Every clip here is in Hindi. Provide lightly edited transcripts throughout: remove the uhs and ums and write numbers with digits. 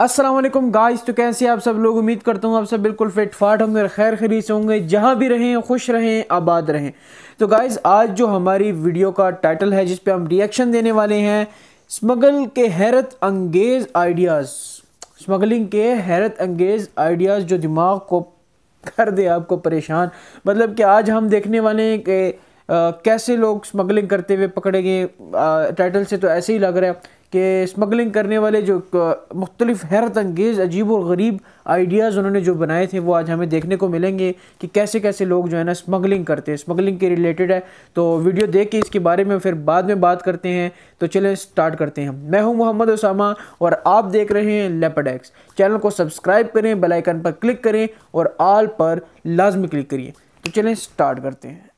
अस्सलाम वालेकुम गाइस। तो कैसे आप सब लोग, उम्मीद करता हूँ आप सब बिल्कुल फिट फाट होंगे, खैर खरीद से होंगे, जहाँ भी रहें खुश रहें आबाद रहें। तो गाइस आज जो हमारी वीडियो का टाइटल है जिस पे हम रिएक्शन देने वाले हैं, स्मगलिंग के हैरत अंगेज़ आइडियाज़ जो दिमाग को कर दे आपको परेशान। मतलब कि आज हम देखने वाले हैं कि कैसे लोग स्मगलिंग करते हुए पकड़े गए। टाइटल से तो ऐसे ही लग रहा है कि स्मगलिंग करने वाले जो मुख्तलिफ हैरत अंगेज़ अजीब और गरीब आइडियाज़ उन्होंने जो बनाए थे वो आज हमें देखने को मिलेंगे कि कैसे कैसे लोग जो है ना स्मगलिंग करते हैं। स्मगलिंग के रिलेटेड है, तो वीडियो देख के इसके बारे में फिर बाद में बात करते हैं। तो चलें स्टार्ट करते हैं। मैं हूं मोहम्मद उसामा और आप देख रहे हैं लेपर्ड एक्स। चैनल को सब्सक्राइब करें, बेल आइकन पर क्लिक करें और ऑल पर लाजमी क्लिक करिए। तो चलें स्टार्ट करते हैं।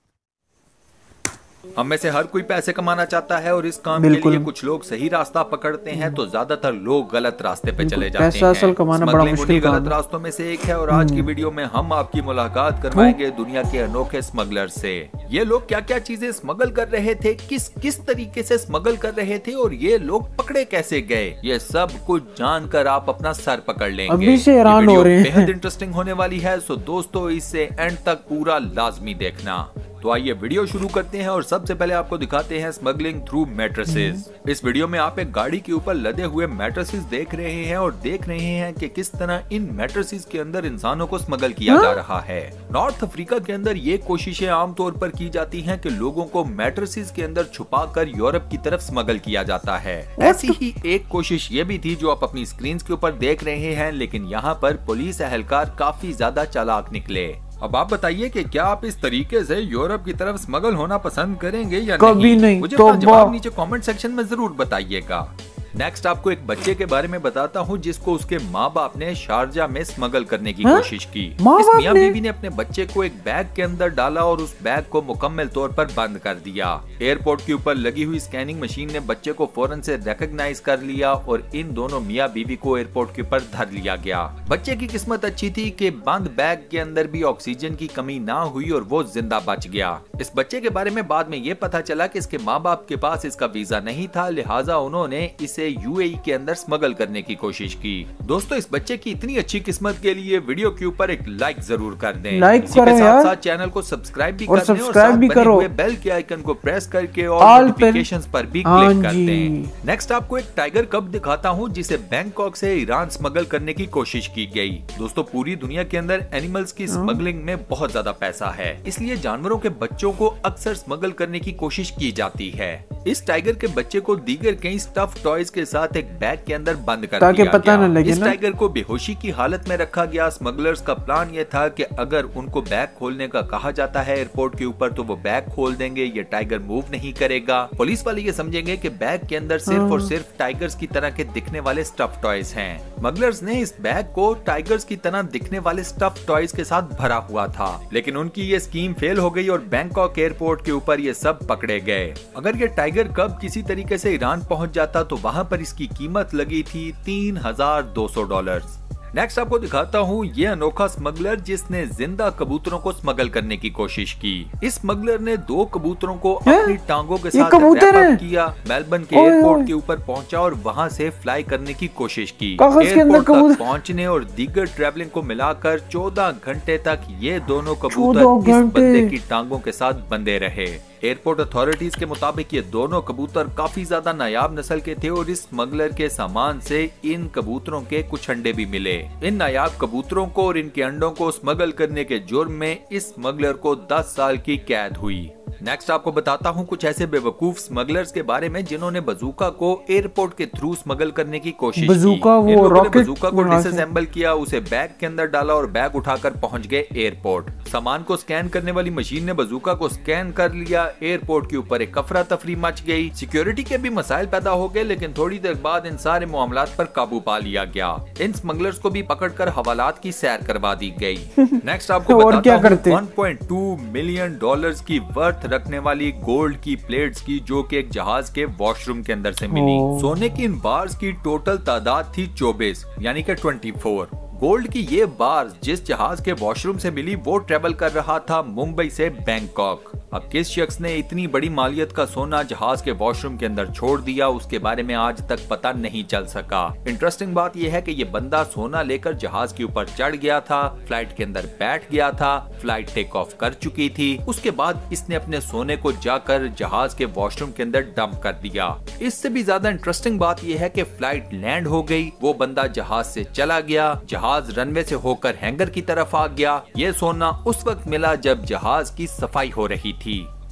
हम में से हर कोई पैसे कमाना चाहता है और इस काम के लिए कुछ लोग सही रास्ता पकड़ते हैं तो ज्यादातर लोग गलत रास्ते पे चले जाते हैं। पैसा असल कमाना बड़ा मुश्किल गलत रास्तों में से एक है और आज की वीडियो में हम आपकी मुलाकात करवाएंगे दुनिया के अनोखे स्मगलर से। ये लोग क्या क्या चीजें स्मगल कर रहे थे, किस किस तरीके से स्मगल कर रहे थे और ये लोग पकड़े कैसे गए, ये सब कुछ जानकर आप अपना सर पकड़ लेंगे। अभी से हैरान हो रहे हैं। बेहद इंटरेस्टिंग होने वाली है, सो दोस्तों इसे एंड तक पूरा लाजमी देखना। तो आइए वीडियो शुरू करते हैं और सबसे पहले आपको दिखाते हैं स्मगलिंग थ्रू मैट्रेसेस। इस वीडियो में आप एक गाड़ी के ऊपर लदे हुए मैट्रेसेस देख रहे हैं और देख रहे हैं कि किस तरह इन मैट्रेसेस के अंदर इंसानों को स्मगल किया जा रहा है। नॉर्थ अफ्रीका के अंदर ये कोशिशें आमतौर पर की जाती हैं कि लोगों को मैट्रेसेस के अंदर छुपाकर यूरोप की तरफ स्मगल किया जाता है। ऐसी ही एक कोशिश ये भी थी जो आप अपनी स्क्रीन के ऊपर देख रहे हैं, लेकिन यहाँ पर पुलिस एहलकार काफी ज्यादा चालाक निकले। अब आप बताइए कि क्या आप इस तरीके से यूरोप की तरफ स्मगल होना पसंद करेंगे या कभी नहीं। मुझे अपना जवाब नीचे कमेंट सेक्शन में जरूर बताइएगा। नेक्स्ट आपको एक बच्चे के बारे में बताता हूँ जिसको उसके माँ बाप ने शारजा में स्मगल करने की कोशिश की। इस मियाँ बीवी ने अपने बच्चे को एक बैग के अंदर डाला और उस बैग को मुकम्मल तौर पर बंद कर दिया। एयरपोर्ट के ऊपर लगी हुई स्कैनिंग मशीन ने बच्चे को फौरन से रिकॉग्नाइज कर लिया और इन दोनों मियाँ बीवी को एयरपोर्ट के ऊपर धर लिया गया। बच्चे की किस्मत अच्छी थी कि बंद बैग के अंदर भी ऑक्सीजन की कमी ना हुई और वो जिंदा बच गया। इस बच्चे के बारे में बाद में ये पता चला कि इसके माँ बाप के पास इसका वीजा नहीं था, लिहाजा उन्होंने इसे यूएई के अंदर स्मगल करने की कोशिश की। दोस्तों इस बच्चे की इतनी अच्छी किस्मत के लिए वीडियो के ऊपर एक लाइक जरूर कर दें। लाइक करो यार, साथ चैनल को सब्सक्राइब भी कर दें और साथ बने हुए बेल के आइकन को प्रेस करके और नोटिफिकेशंस पर भी क्लिक कर दें। नेक्स्ट आपको एक टाइगर कब दिखाता हूँ जिसे बैंकॉक से ईरान स्मगल करने की कोशिश की गई। दोस्तों पूरी दुनिया के अंदर एनिमल्स की स्मगलिंग में बहुत ज्यादा पैसा है, इसलिए जानवरों के बच्चों को अक्सर स्मगल करने की कोशिश की जाती है। इस टाइगर के बच्चे को दीगर कई स्टफ टॉयज के साथ एक बैग के अंदर बंद कर दिया पता गया। न लगे इस ना? टाइगर को बेहोशी की हालत में रखा गया। स्मगलर्स का प्लान ये था कि अगर उनको बैग खोलने का कहा जाता है एयरपोर्ट के ऊपर तो वो बैग खोल देंगे, ये टाइगर मूव नहीं करेगा। पुलिस वाले ये समझेंगे कि बैग के अंदर सिर्फ और सिर्फ टाइगर्स की तरह के दिखने वाले स्टफ टॉयज हैं। स्मगलर्स ने इस बैग को टाइगर्स की तरह दिखने वाले स्टफ टॉयज के साथ भरा हुआ था, लेकिन उनकी ये स्कीम फेल हो गई और बैंकॉक एयरपोर्ट के ऊपर ये सब पकड़े गए। अगर ये टाइगर कब किसी तरीके से ईरान पहुंच जाता तो वहां पर इसकी कीमत लगी थी $3,200। नेक्स्ट आपको दिखाता हूँ ये अनोखा स्मगलर जिसने जिंदा कबूतरों को स्मगल करने की कोशिश की। इस स्मगलर ने 2 कबूतरों को अपनी टांगों के साथ रैप अप किया, मेलबर्न के एयरपोर्ट के ऊपर पहुंचा और वहां से फ्लाई करने की कोशिश की। एयरपोर्ट तक पहुंचने और दीगर ट्रैवलिंग को मिलाकर 14 घंटे तक ये दोनों कबूतर इस बंदे की टांगों के साथ बंधे रहे। एयरपोर्ट अथॉरिटीज के मुताबिक ये दोनों कबूतर काफी ज्यादा नायाब नस्ल के थे और इस स्मगलर के सामान से इन कबूतरों के कुछ अंडे भी मिले। इन नायाब कबूतरों को और इनके अंडों को स्मगल करने के जुर्म में इस स्मगलर को 10 साल की कैद हुई। नेक्स्ट आपको बताता हूँ कुछ ऐसे बेवकूफ स्मगलर्स के बारे में जिन्होंने बजूका को एयरपोर्ट के थ्रू स्मगल करने की कोशिश की। बजूका को डिसअसेंबल किया, उसे बैग के अंदर डाला और बैग उठाकर पहुंच गए एयरपोर्ट। सामान को स्कैन करने वाली मशीन ने बजूका को स्कैन कर लिया। एयरपोर्ट के ऊपर एक अफरा तफरी मच गई, सिक्योरिटी के भी मसाइल पैदा हो गए, लेकिन थोड़ी देर बाद इन सारे मामलात पर काबू पा लिया गया। इन स्मगलर्स को भी पकड़कर हवालात की सैर करवा दी गई। नेक्स्ट आपको बताता हूँ $1.2 मिलियन की वर्थ रखने वाली गोल्ड की प्लेट्स की जो कि एक जहाज के वॉशरूम के अंदर से मिली। सोने की इन बार्स की टोटल तादाद थी 24 यानी कि 24। गोल्ड की ये बार्स जिस जहाज के वॉशरूम से मिली वो ट्रेवल कर रहा था मुंबई से बैंकॉक। अब किस शख्स ने इतनी बड़ी मालियत का सोना जहाज के वॉशरूम के अंदर छोड़ दिया, उसके बारे में आज तक पता नहीं चल सका। इंटरेस्टिंग बात यह है कि ये बंदा सोना लेकर जहाज के ऊपर चढ़ गया था, फ्लाइट के अंदर बैठ गया था, फ्लाइट टेक ऑफ कर चुकी थी, उसके बाद इसने अपने सोने को जाकर जहाज के वॉशरूम के अंदर डंप कर दिया। इससे भी ज्यादा इंटरेस्टिंग बात यह है कि फ्लाइट लैंड हो गई, वो बंदा जहाज से चला गया, जहाज रनवे से होकर हैंगर की तरफ आ गया। ये सोना उस वक्त मिला जब जहाज की सफाई हो रही थी।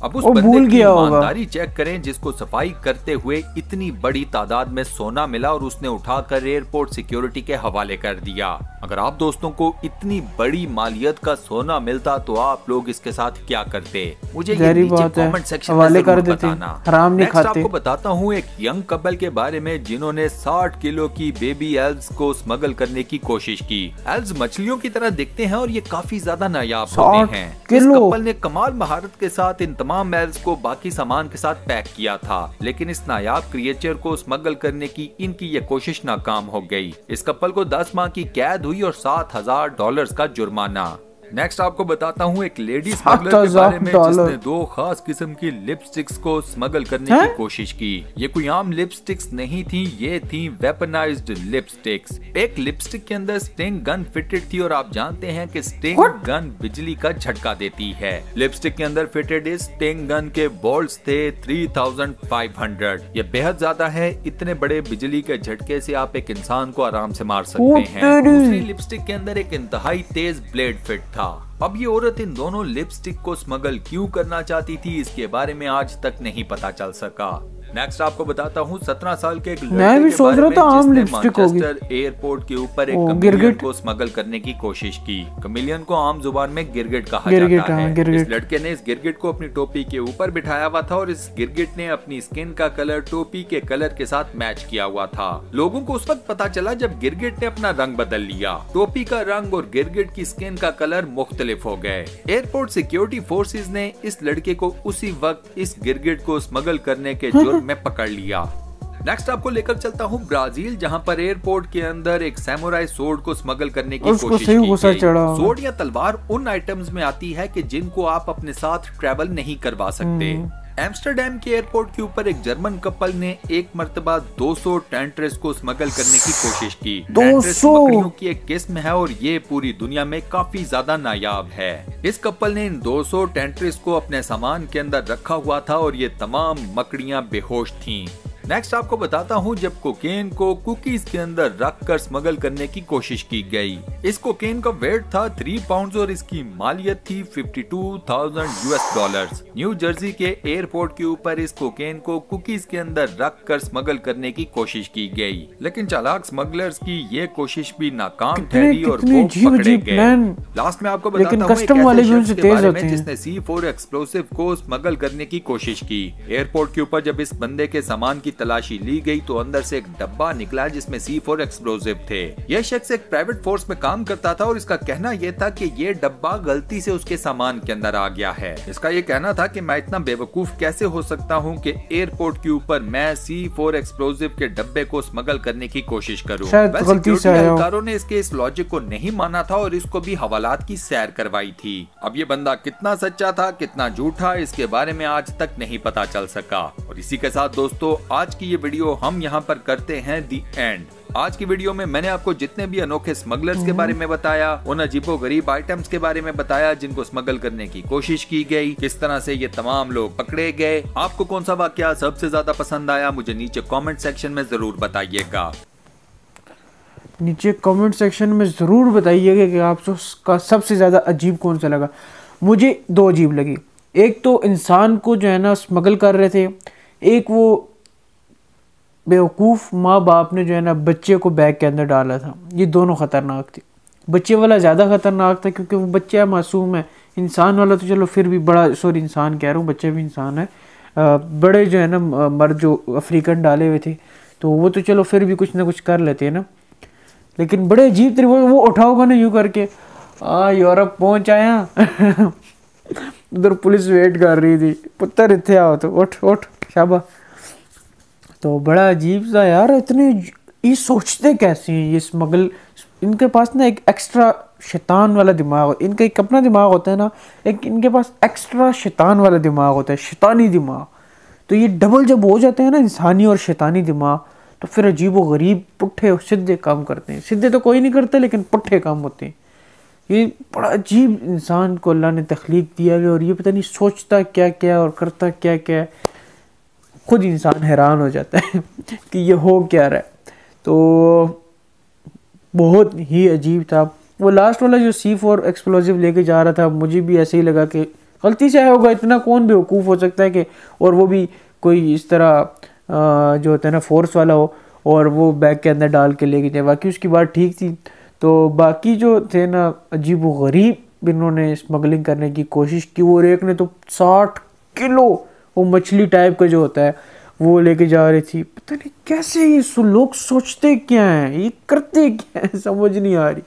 अब उस बंदे की ईमानदारी चेक करें जिसको सफाई करते हुए इतनी बड़ी तादाद में सोना मिला और उसने उठाकर एयरपोर्ट सिक्योरिटी के हवाले कर दिया। अगर आप दोस्तों को इतनी बड़ी मालियत का सोना मिलता तो आप लोग इसके साथ क्या करते, मुझे ये नीचे कमेंट सेक्शन में जरूर बताना। हराम नहीं खाते। आपको बताता हूँ एक यंग कपल के बारे में जिन्होंने 60 किलो की बेबी एल्स को स्मगल करने की कोशिश की। एल्स मछलियों की तरह दिखते हैं और ये काफी ज्यादा नायाब होते हैं। इस कपल ने कमाल महारत के साथ इन तमाम एल्स को बाकी सामान के साथ पैक किया था, लेकिन इस नायाब क्रिएचर को स्मगल करने की इनकी ये कोशिश नाकाम हो गई। इस कपल को 10 माह की कैद हुई और $7,000 का जुर्माना। नेक्स्ट आपको बताता हूँ एक लेडी स्मगलर के बारे में जिसने 2 खास किस्म की लिपस्टिक्स को स्मगल करने की कोशिश की। ये कोई आम लिपस्टिक्स नहीं थी, ये थी वेपनाइज्ड लिपस्टिक्स। एक लिपस्टिक के अंदर स्टिंग गन फिटेड थी और आप जानते हैं कि स्टिंग गन बिजली का झटका देती है। लिपस्टिक के अंदर फिटेड इस स्टिंग गन के बोल्ट्स थे 3500। ये बेहद ज्यादा है, इतने बड़े बिजली के झटके से आप एक इंसान को आराम से मार सकते हैं। दूसरी लिपस्टिक के अंदर एक इंतहाई तेज ब्लेड फिट था। अब ये औरत इन दोनों लिपस्टिक को स्मगल क्यों करना चाहती थी, इसके बारे में आज तक नहीं पता चल सका। नेक्स्ट आपको बताता हूँ 17 साल के एक लड़के के बारे में जिसने मैनचेस्टर एयरपोर्ट के ऊपर एक कमिलियन को स्मगल करने की कोशिश की। कमिलियन को आम जुबान में गिरगिट कहा जाता है। इस लड़के ने इस गिरगिट को अपनी टोपी के ऊपर बिठाया हुआ था और इस गिरगिट ने अपनी स्किन का कलर टोपी के कलर के साथ मैच किया हुआ था। लोगों को उस वक्त पता चला जब गिरगिट ने अपना रंग बदल लिया। टोपी का रंग और गिरगिट की स्किन का कलर मुख्तलिफ हो गए। एयरपोर्ट सिक्योरिटी फोर्सेज ने इस लड़के को उसी वक्त इस गिरगिट को स्मगल करने के जुर्म में पकड़ लिया। नेक्स्ट आपको लेकर चलता हूँ ब्राजील, जहाँ पर एयरपोर्ट के अंदर एक सैमुराई सोर्ड को स्मगल करने की कोशिश की गई। सोर्ड या तलवार उन आइटम्स में आती है कि जिनको आप अपने साथ ट्रैवल नहीं करवा सकते। एम्स्टरडेम के एयरपोर्ट के ऊपर एक जर्मन कपल ने एक मर्तबा 200 टेंट्रेस को स्मगल करने की कोशिश की। टेंट्रेस मकड़ियों की एक किस्म है और ये पूरी दुनिया में काफी ज्यादा नायाब है। इस कपल ने इन 200 टेंट्रेस को अपने सामान के अंदर रखा हुआ था और ये तमाम मकड़ियां बेहोश थीं। नेक्स्ट आपको बताता हूँ जब कोकेन को कुकीज के अंदर रखकर स्मगल करने की कोशिश की गई। इस कोकेन का वेट था 3 पाउंड और इसकी मालियत थी $52,000। न्यू जर्सी के एयरपोर्ट के ऊपर इस कोकेन को कुकीज के अंदर रखकर स्मगल करने की कोशिश की गई, लेकिन चालाक स्मगलर्स की ये कोशिश भी नाकाम ठहरी और वो पकड़े गए। लास्ट में आपको बताता हूँ एक ऐसे शख्स के बारे में जिसने C4 एक्सप्लोसिव को स्मगल करने की कोशिश की। एयरपोर्ट के ऊपर जब इस बंदे के सामान की तलाशी ली गई तो अंदर से एक डब्बा निकला जिसमें C4 एक्सप्लोसिव थे। यह शख्स एक प्राइवेट फोर्स में काम करता था और इसका कहना यह था कि ये डब्बा गलती से उसके सामान के अंदर आ गया है। इसका ये कहना था कि मैं इतना बेवकूफ कैसे हो सकता हूँ कि एयरपोर्ट के ऊपर मैं C4 एक्सप्लोसिव के डब्बे को स्मगल करने की कोशिश करूँ। सिक्योरिटी एहलकारों ने इसके इस लॉजिक को नहीं माना था और इसको भी हवालात की सैर करवाई थी। अब ये बंदा कितना सच्चा था कितना झूठा, इसके बारे में आज तक नहीं पता चल सका। और इसी के साथ दोस्तों आज की ये वीडियो हम यहाँ पर करते हैं दी एंड। आज की वीडियो में मैंने आपको जितने भी अनोखे स्मगलर्स के बारे में बताया, उन अजीबोगरीब आइटम्स के बारे में बताया जिनको स्मगल करने की कोशिश की गई, किस तरह से ये तमाम लोग पकड़े गए। आपको कौन सा वाकया सबसे ज्यादा पसंद आया मुझे नीचे कमेंट सेक्शन में जरूर बताइएगा। नीचे कमेंट सेक्शन में जरूर बताइएगा कि आपको सबसे ज्यादा अजीब कौन सा लगा। मुझे 2 अजीब लगी। एक तो इंसान को जो है ना स्मगल कर रहे थे, एक वो बेवकूफ़ माँ बाप ने जो है ना बच्चे को बैग के अंदर डाला था। ये दोनों ख़तरनाक थे। बच्चे वाला ज़्यादा ख़तरनाक था क्योंकि वो बच्चा मासूम है। इंसान वाला तो चलो फिर भी बड़ा, सॉरी इंसान कह रहा हूँ, बच्चे भी इंसान है। बड़े जो है ना मर्द जो अफ्रीकन डाले हुए थे तो वो तो चलो फिर भी कुछ ना कुछ कर लेते हैं ना, लेकिन बड़े अजीब तरीके वो उठाओगा ना यूँ करके यूरोप पहुँच आया उधर पुलिस वेट कर रही थी, पुत्र इतने आओ तो उठ शाबा। तो बड़ा अजीब सा यार, इतने ये सोचते कैसे हैं ये स्मगल। इनके पास ना एक एक्स्ट्रा शैतान वाला दिमाग, इनका एक अपना दिमाग होता है ना, एक इनके पास एक्स्ट्रा शैतान वाला दिमाग होता है, शैतानी दिमाग। तो ये डबल जब हो जाते हैं ना इंसानी और शैतानी दिमाग, तो फिर अजीब व गरीब पुट्ठे और सीधे काम करते हैं। सीधे तो कोई नहीं करते, लेकिन पुट्ठे काम होते हैं। ये बड़ा अजीब इंसान को अल्लाह ने तख्लीक दिया है, और ये पता नहीं सोचता क्या क्या और करता क्या क्या, खुद इंसान हैरान हो जाता है कि ये हो क्या रहा है। तो बहुत ही अजीब था। वो लास्ट वाला जो C4 एक्सप्लोजिव लेके जा रहा था, मुझे भी ऐसे ही लगा कि गलती से आया होगा, इतना कौन बेवकूफ़ हो सकता है कि, और वो भी कोई इस तरह जो होता है ना फोर्स वाला हो, और वो बैग के अंदर डाल के लेके जाए। बाकी उसकी बात ठीक थी। तो बाकी जो थे ना अजीब व गरीब, इन्होंने स्मगलिंग करने की कोशिश की। और एक ने तो 60 किलो वो मछली टाइप का जो होता है वो लेके जा रही थी। पता नहीं कैसे ये लोग सोचते क्या हैं, ये करते क्या है, समझ नहीं आ रही।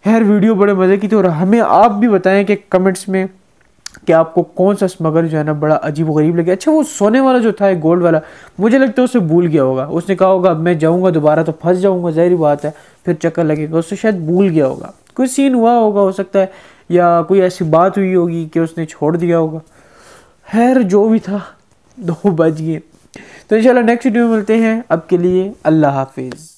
यार वीडियो बड़े मज़े की थी। और हमें आप भी बताएं कि कमेंट्स में कि आपको कौन सा स्मगलर जो है ना बड़ा अजीब गरीब लगे। अच्छा वो सोने वाला जो था गोल्ड वाला, मुझे लगता है उसे भूल गया होगा। उसने कहा होगा अब मैं जाऊँगा दोबारा तो फंस जाऊँगा, ज़ाहिर बात है, फिर चक्कर लगेगा। उससे शायद भूल गया होगा, कोई सीन हुआ होगा हो सकता है, या कोई ऐसी बात हुई होगी कि उसने छोड़ दिया होगा। खैर जो भी था 2 बज गए। तो इंशाल्लाह नेक्स्ट वीडियो में मिलते हैं। अब के लिए अल्लाह हाफिज़।